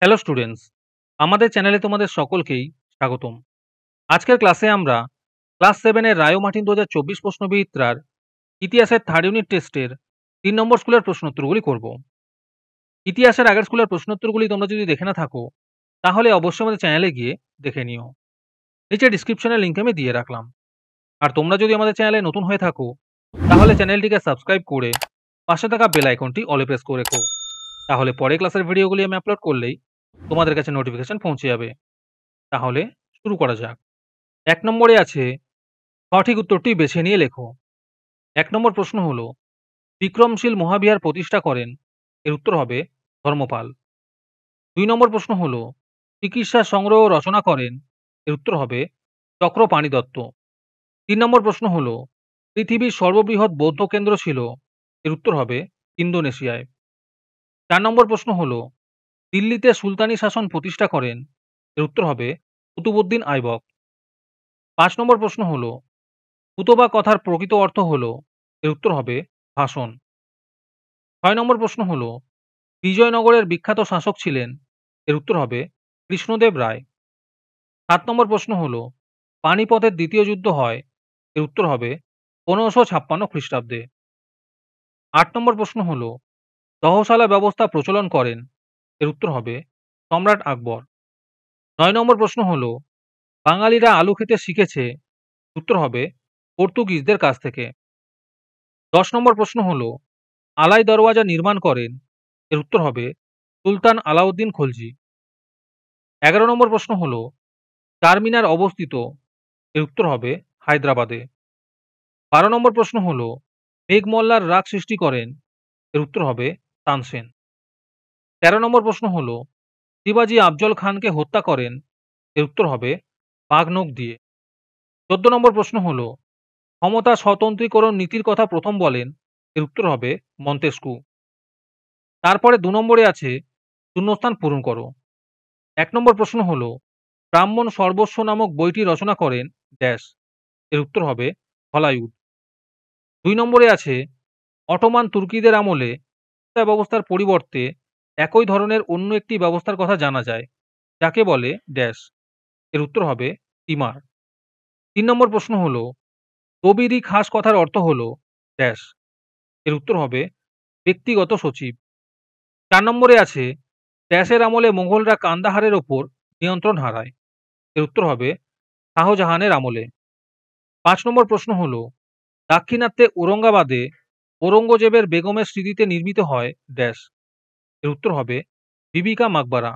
Hello students, আমাদের চ্যানেলে তোমাদের সকলকেই স্বাগতম। আজকের ক্লাসে আমরা ক্লাস 7 এর রায় ও মার্টিন 2024 প্রশ্নবিচিত্রার ইতিহাসের থার্ড ইউনিট টেস্টের 3 নম্বর স্কুলের প্রশ্নোত্তরগুলি করব। ইতিহাসের আগের স্কুলের প্রশ্নোত্তরগুলি তোমরা যদি দেখে না থাকো তাহলে অবশ্যই আমাদের চ্যানেলে গিয়ে দেখে নিও। নিচে ডিসক্রিপশনের লিঙ্ক আমি দিয়ে রাখলাম। আর তোমরা যদি আমাদের চ্যানেলে নতুন হয়ে থাকো তাহলে চ্যানেলটিকে সাবস্ক্রাইব করে পাশে থাকা বেল আইকনটি অলে প্রেস করে রেখো। তাহলে পরে ক্লাসের ভিডিওগুলি আমি আপলোড করলেই তোমাদের কাছে নোটিফিকেশন পৌঁছে যাবে। তাহলে শুরু করা যাক। ১ নম্বরে আছে সঠিক উত্তরটি বেছে নিয়ে লেখো। ১ নম্বর প্রশ্ন হলো বিক্রমশীল মহাবিহার প্রতিষ্ঠা করেন, এর উত্তর হবে ধর্মপাল। ২ নম্বর প্রশ্ন হলো চিকিৎসা সংগ্রহ রচনা করেন, এর উত্তর হবে চক্রপাণি দত্ত। ৩ নম্বর প্রশ্ন হলো পৃথিবীর সর্ববৃহৎ বৌদ্ধ কেন্দ্র ছিল, এর উত্তর হবে ইন্দোনেশিয়ায়। ৪ নম্বর প্রশ্ন হলো দিল্লিতে সুলতানি শাসন প্রতিষ্ঠা করেন, এর উত্তর হবে কুতুবউদ্দিন আইবক। ৫ নম্বর প্রশ্ন হলো কুতবা কথার প্রকৃত অর্থ হলো, এর উত্তর হবে ভাষণ। ৬ নম্বর প্রশ্ন হলো বিজয়নগরের বিখ্যাত শাসক ছিলেন, এর উত্তর হবে কৃষ্ণদেব রায়। ৭ নম্বর প্রশ্ন হলো পানিপথের দ্বিতীয় যুদ্ধ হয়, এর উত্তর হবে ১৫৫৬ খ্রিস্টাব্দে। ৮ নম্বর প্রশ্ন হলো দহশালা ব্যবস্থা প্রচলন করেন, এর উত্তর হবে সম্রাট আকবর। ৯ নম্বর প্রশ্ন হলো বাঙালিরা আলু খেতে শিখেছে, উত্তর হবে পর্তুগিজদের কাছ থেকে। ১০ নম্বর প্রশ্ন হলো আলাই দরওয়াজা নির্মাণ করেন, এর উত্তর হবে সুলতান আলাউদ্দিন খলজি। ১১ নম্বর প্রশ্ন হলো চারমিনার অবস্থিত, এর উত্তর হবে হায়দ্রাবাদে। ১২ নম্বর প্রশ্ন হলো মেঘমল্লার রাগ সৃষ্টি করেন, এর উত্তর হবে তানসেন। ১৩ নম্বর প্রশ্ন হলো শিবাজী আফজল খানকে হত্যা করেন, এর উত্তর হবে বাঘনখ দিয়ে। ১৪ নম্বর প্রশ্ন হলো ক্ষমতা স্বতন্ত্রীকরণ নীতির কথা প্রথম বলেন, এর উত্তর হবে মন্তেস্কু। তারপরে ২ নম্বরে আছে শূন্যস্থান পূরণ করো। ১ নম্বর প্রশ্ন হলো ব্রাহ্মণ সর্বস্ব নামক বইটি রচনা করেন ড্যাশ, এর উত্তর হবে হলায়ুদ। ২ নম্বরে আছে অটোমান তুর্কিদের আমলে শিক্ষা ব্যবস্থার পরিবর্তে একই ধরনের অন্য একটি ব্যবস্থার কথা জানা যায়, যাকে বলে ড্যাশ, এর উত্তর হবে তিমার। ৩ নম্বর প্রশ্ন হলো তবিরি খাস কথার অর্থ হলো ড্যাশ, এর উত্তর হবে ব্যক্তিগত সচিব। ৪ নম্বরে আছে ড্যাশের আমলে মোগলরা কান্দাহারের ওপর নিয়ন্ত্রণ হারায়, এর উত্তর হবে শাহজাহানের আমলে। ৫ নম্বর প্রশ্ন হলো দাক্ষিণাত্যে ঔরঙ্গাবাদে ঔরঙ্গজেবের বেগমের স্মৃতিতে নির্মিত হয় ড্যাশ, এর উত্তর হবে বিবিকা মাকবারা।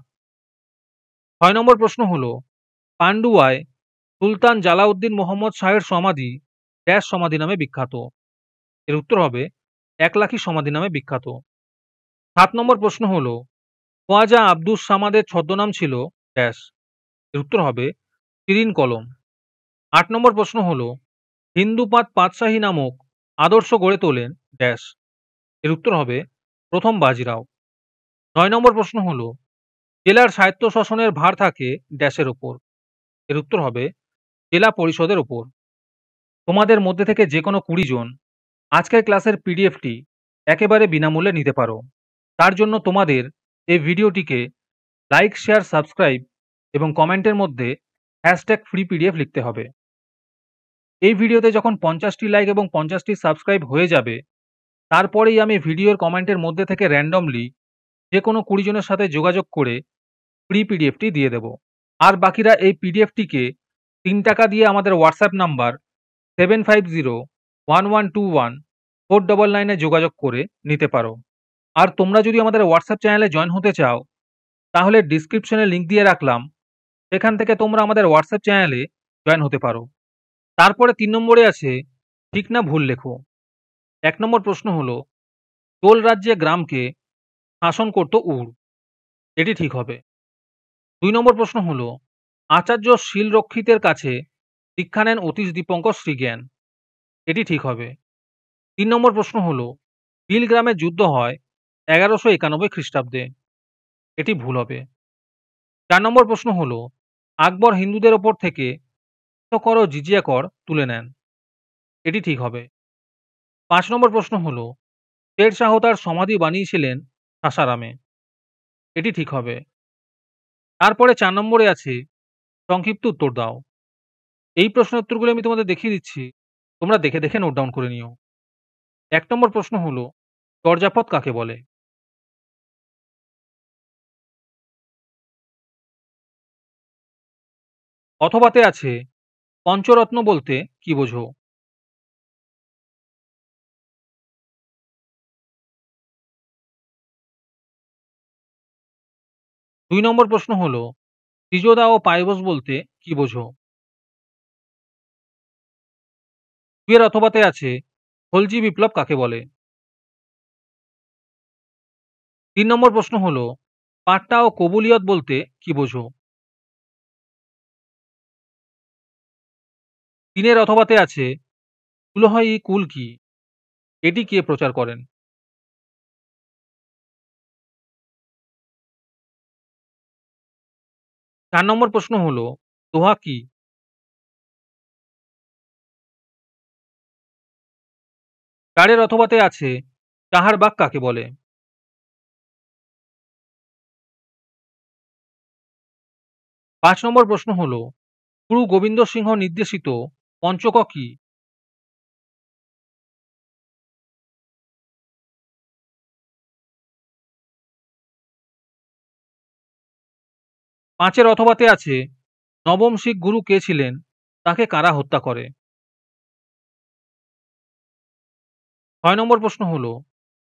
৬ নম্বর প্রশ্ন হলো পান্ডুয়ায় সুলতান জালাউদ্দিন মোহাম্মদ শাহের সমাধি ড্যাশ সমাধি নামে বিখ্যাত, এর উত্তর হবে একলাখী সমাধি নামে বিখ্যাত। ৭ নম্বর প্রশ্ন হলো খোয়াজা আব্দুস সামাদের ছদ্মনাম ছিল ড্যাশ, এর উত্তর হবে শিরিন কলম। ৮ নম্বর প্রশ্ন হলো হিন্দুপাত পাতশাহী নামক আদর্শ গড়ে তোলেন ড্যাশ, এর উত্তর হবে প্রথম বাজিরাও। ৯ নম্বর প্রশ্ন হলো জেলার স্বায়ত্তশাসনের ভার থাকে ড্যাশের ওপর, এর উত্তর হবে জেলা পরিষদের ওপর। তোমাদের মধ্যে থেকে যে কোনো ২০ জন আজকের ক্লাসের পিডিএফটি একেবারে বিনামূল্যে নিতে পারো। তার জন্য তোমাদের এই ভিডিওটিকে লাইক, শেয়ার, সাবস্ক্রাইব এবং কমেন্টের মধ্যে #ফ্রি পিডিএফ লিখতে হবে। এই ভিডিওতে যখন ৫০টি লাইক এবং ৫০টি সাবস্ক্রাইব হয়ে যাবে তারপরেই আমি ভিডিওর কমেন্টের মধ্যে থেকে র্যান্ডমলি যে কোনো ২০ জনের সাথে যোগাযোগ করে ফ্রি পিডিএফটি দিয়ে দেব। আর বাকিরা এই পিডিএফটিকে ৩ টাকা দিয়ে আমাদের হোয়াটসঅ্যাপ নাম্বার 7501121499 যোগাযোগ করে নিতে পারো। আর তোমরা যদি আমাদের হোয়াটসঅ্যাপ চ্যানেলে জয়েন হতে চাও তাহলে ডিসক্রিপশনে লিঙ্ক দিয়ে রাখলাম, সেখান থেকে তোমরা আমাদের হোয়াটসঅ্যাপ চ্যানেলে জয়েন হতে পারো। তারপরে ৩ নম্বরে আছে ঠিক না ভুল লেখো। ১ নম্বর প্রশ্ন হলো চোল রাজ্যে গ্রামকে শাসন করত উর, এটি ঠিক হবে। ২ নম্বর প্রশ্ন হলো আচার্য শীলরক্ষিতের কাছে দীক্ষা নেন অতীশ দীপঙ্কর শ্রীজ্ঞান, এটি ঠিক হবে। ৩ নম্বর প্রশ্ন হলো বিল গ্রামে যুদ্ধ হয় ১১৯১ খ্রিস্টাব্দে, এটি ভুল হবে। ৪ নম্বর প্রশ্ন হলো আকবর হিন্দুদের ওপর থেকে কর ও জিজিয়া কর তুলে নেন, এটি ঠিক হবে। ৫ নম্বর প্রশ্ন হলো শের শাহ তার সমাধি বানিয়েছিলেন সাসারামে, এটি ঠিক হবে। তারপরে ৪ নম্বরে আছে সংক্ষিপ্ত উত্তর দাও। এই প্রশ্নের উত্তরগুলো আমি তোমাদের দেখিয়ে দিচ্ছি। তোমরা দেখে, দেখে নোট ডাউন করে নিও। ১ নম্বর প্রশ্ন হলো, চর্যাপদ কাকে বলে? অথবাতে আছে, পঞ্চরত্ন বলতে কি বোঝো? ২ নম্বর প্রশ্ন হলো, ত্রিজোদা ও পাইবস বলতে কি বোঝো? ২ এর অথবাতে আছে, খলজি বিপ্লব কাকে বলে? ৩ নম্বর প্রশ্ন হলো, পাট্টা ও কবুলিয়ত বলতে কি বোঝো? ৩ এর অথবাতে আছে, কুলহ-ই-কুল কি? এটি কে প্রচার করেন? ৪ নম্বর প্রশ্ন হলো, দোহা কি? ৪ এর অথবাতে আছে, চাহারবাগ কাকে বলে? ৫ নম্বর প্রশ্ন হলো, গুরু গোবিন্দ সিংহ নির্দেশিত পঞ্চক কি? ৫ এর অথবাতে আছে, নবম শিখ গুরু কে ছিলেন? তাকে কারা হত্যা করে? ৬ নম্বর প্রশ্ন হলো,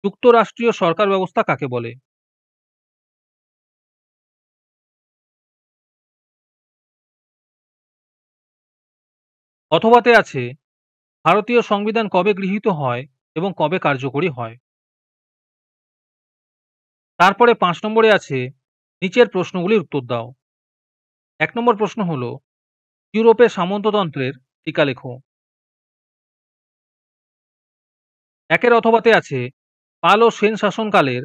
যুক্তরাষ্ট্রীয় সরকার ব্যবস্থা কাকে বলে? 'অথবাতে আছে, ভারতীয় সংবিধান কবে গৃহীত হয় এবং কবে কার্যকরী হয়? তারপরে ৫ নম্বরে আছে, নিচের প্রশ্নগুলির উত্তর দাও। ১ নম্বর প্রশ্ন হলো, ইউরোপে সামন্ততন্ত্রের টিকা লেখো। ১ এর অথবাতে আছে, পাল ও সেন শাসনকালের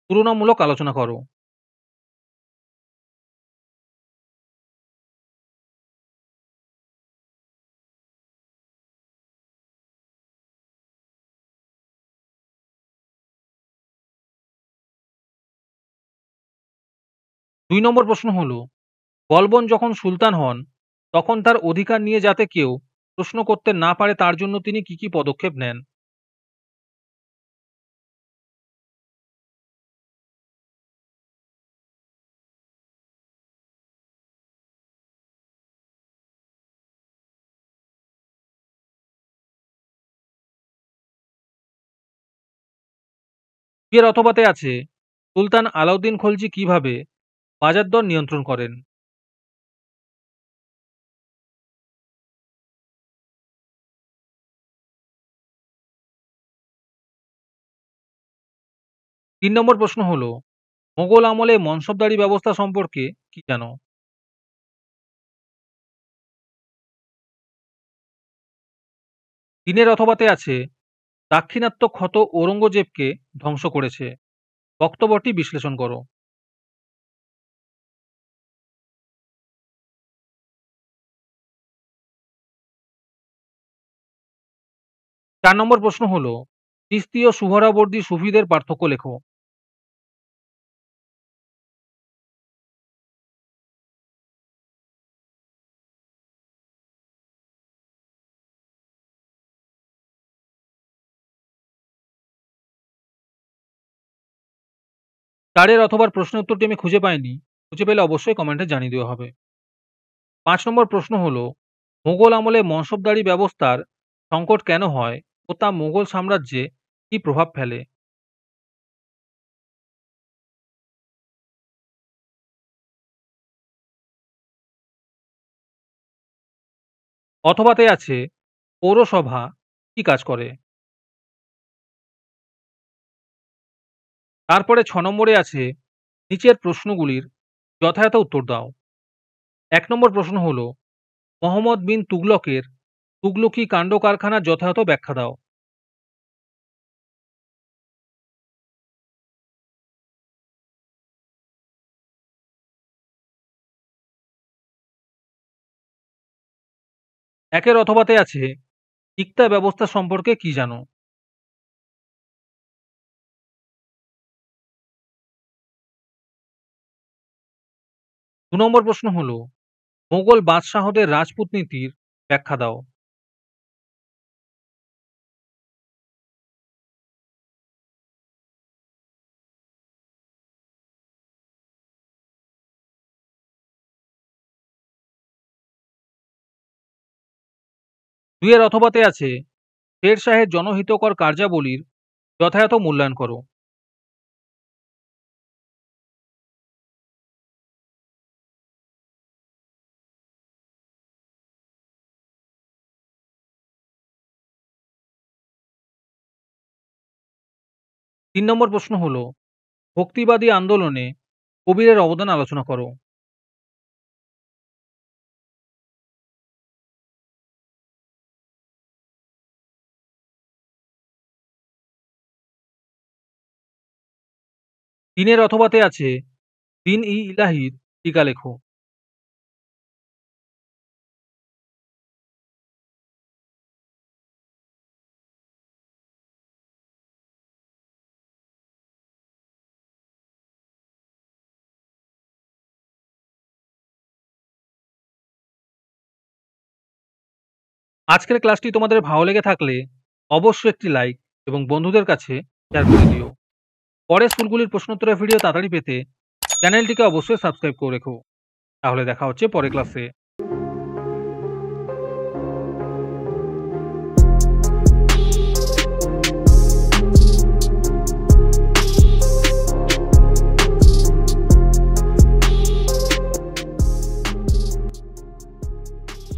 তুলনামূলক আলোচনা করো। ২ নম্বর প্রশ্ন হলো, বলবন যখন সুলতান হন, তখন তার অধিকার নিয়ে যাতে কেউ প্রশ্ন করতে না পারে তার জন্য তিনি কি, কি পদক্ষেপ নেন? এর অথবাতে আছে, সুলতান আলাউদ্দিন খলজি কিভাবে বাজার দর নিয়ন্ত্রণ করেন? ৩ নম্বর প্রশ্ন হলো, মোগল আমলে মনসবদারি ব্যবস্থা সম্পর্কে কি জানো? ৩ এর অথবাতে আছে, দাক্ষিণাত্য ক্ষত ঔরঙ্গজেবকে ধ্বংস করেছে। বক্তব্যটি বিশ্লেষণ করো। ৪ নম্বর প্রশ্ন হলো, চিশতি ও সুহরাবর্দী সুফিদের পার্থক্য লেখো। ৪ এর অথবার প্রশ্নের উত্তরটি আমি খুঁজে পাইনি। খুঁজে পেলে অবশ্যই কমেন্টে জানিয়ে দেওয়া হবে। ৫ নম্বর প্রশ্ন হলো, মোগল আমলে মনসবদারি ব্যবস্থার সংকট কেন হয় ও তা মোগল সাম্রাজ্যে কি প্রভাব ফেলে? অথবাতে আছে, পৌরসভা কি কাজ করে? তারপরে ৬ নম্বরে আছে, নিচের প্রশ্নগুলির যথাযথ উত্তর দাও। ১ নম্বর প্রশ্ন হলো, মোহাম্মদ বিন তুগলকের তুগলকি কাণ্ড কারখানার যথাযথ ব্যাখ্যা দাও। ১ এর অথবাতে আছে, ইকতা ব্যবস্থা সম্পর্কে কি জানো? নম্বর প্রশ্ন হলো, মোগল বাদশাহদের রাজপুত নীতির ব্যাখ্যা দাও। ২ এর অথবাতে আছে, শের শাহের জনহিতকর কার্যাবলীর যথাযথ মূল্যায়ন করো। ৩ নম্বর প্রশ্ন হলো, ভক্তিবাদী আন্দোলনে কবিরের অবদান আলোচনা করো। ৩ এর অথবাতে আছে, দিন-ই-ইলাহির টিকা লেখো। আজকের ক্লাসটি তোমাদের ভালো লেগে থাকলে অবশ্যই একটি লাইক এবং বন্ধুদের কাছে শেয়ার করে দিও। পরে স্কুলগুলির প্রশ্নোত্তরের ভিডিও তাড়াতাড়ি পেতে চ্যানেলটিকে অবশ্যই সাবস্ক্রাইব করে রেখো। তাহলে দেখা হচ্ছে পরের ক্লাসে।